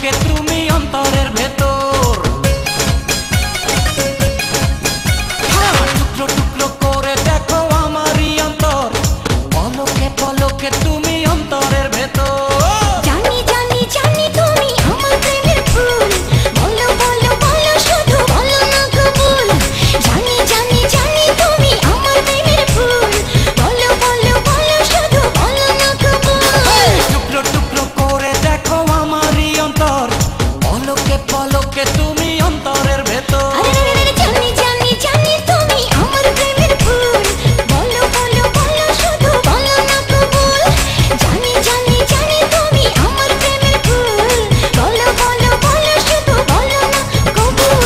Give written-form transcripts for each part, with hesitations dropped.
পলকে তুমি অন্তরের ভেতর, টুকরো টুকরো করে দেখো আমারই অন্তর, পলকে পলকে তুমি অন্তরের ভেতর। জানি জানি জানি তুমি আমার প্রেমের ফুল, বলো বলো বলো শুধু বলো না কবুল। জানি জানি জানি তুমি আমার প্রেমের ফুল, বলো বলো বলো শুধু বলো না কবুল। টুকরো টুকরো করে দেখো আমারই অন্তর, পলকে পলকে তুমি অন্তরের ভেতর। জানি জানি জানি তুমি আমার প্রেমের ফুল, বলো বলো বলো শুধু বলো না কবুল। জানি জানি জানি তুমি আমার প্রেমের ফুল, বলো বলো বলো শুধু বলো না কবুল।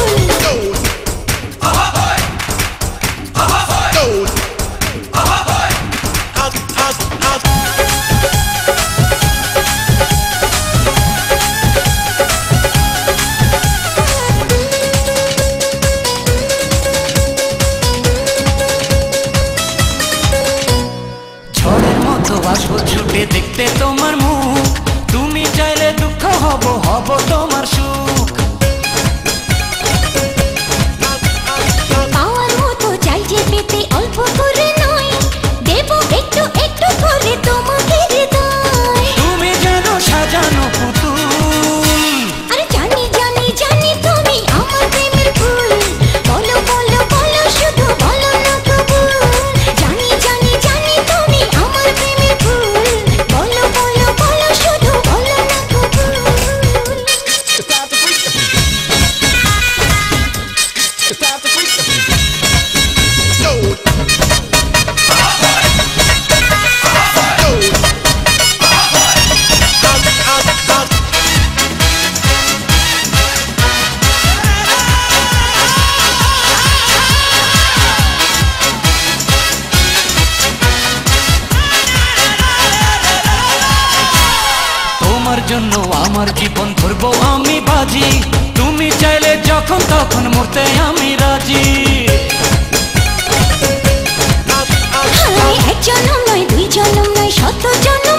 ঝড়ের মতো আসবো ছুটে দেখতে তোমার মুখ, তুমি চাইলে দুঃখ হব হব তোমার সুখ। পাওয়ার মতো চাই যে পেতে অল্প করে নয়, দেবো একটু একটু করে তোমাকে হৃদয়। তুমি যেন সাজানো পুতুল, আরে জানি জানি জানি তুমি আমার প্রেমের ফুল, বলো বলো বলো শুধু বলো না কবুল। জানি জানি জানি তুমি আমার প্রেমের ফুল, বলো বলো বলো শুধু বলো না কবুল। তোমার জন্য আমার জীবন ধরবো আমি বাজি, তুমি চাইলে যখন তখন মরতে আমি রাজি। এক জনম নয় দুই জনম নয় শত জনম